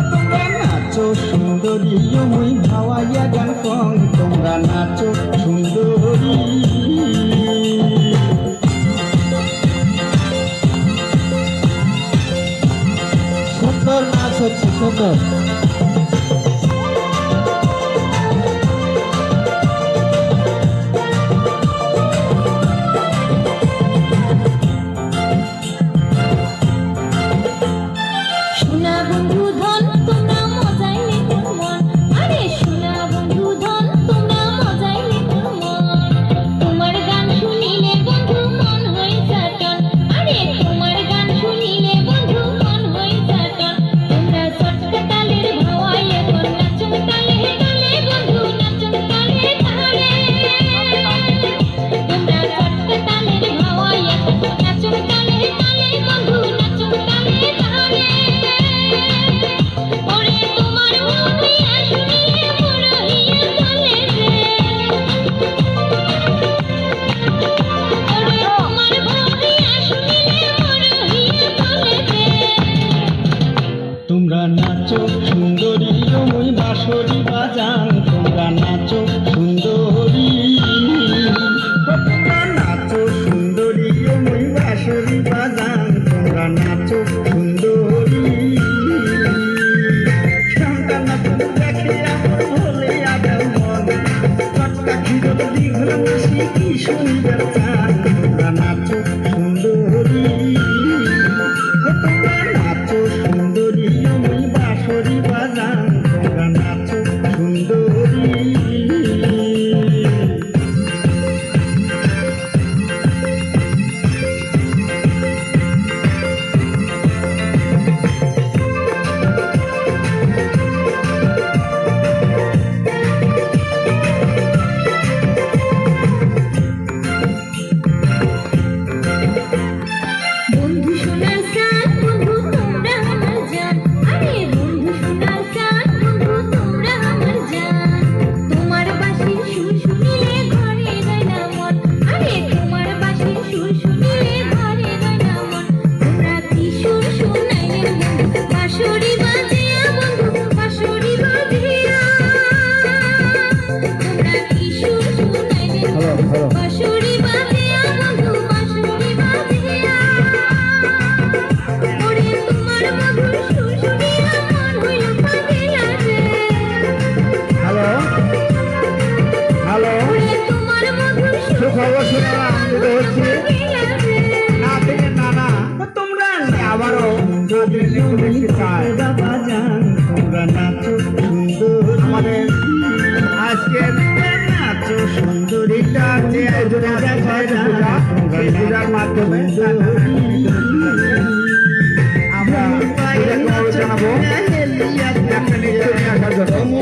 তোমরা নাচো সুন্দরী মুই ভাওয়াইয়া গান কং তোমরা নাচো সুন্দরী সুন্দর নাচ হচ্ছে সুন্দর তোমরা নাচো সুন্দরী মুই বাঁশরি বাজাং তোমরা নাচো সুন্দরী তোমরা নাচো সুন্দরী মুই বাঁশরি বাজাং তোমরা নাচো সুন্দরী সন্তান দেখে আমার ভোলে আবার মন চটকা খিরল দীঘল মিশি কি সুন্দর চান তোমরা নাচো সুন্দরী তোমরা নাচো সুন্দরী মুই বাঁশরি বাজাং তোমরা নাচো সুন্দরী খবর শুনে আনন্দিত হচ্ছি না থেকে নানা তোমরা আবারও তোমরা নাচো সুন্দর আমাদের আজকে নাচো সুন্দরীটা যে পূজার মাধ্যমে আমরা জানাবো একটা নিশ্চয় আসার জন্য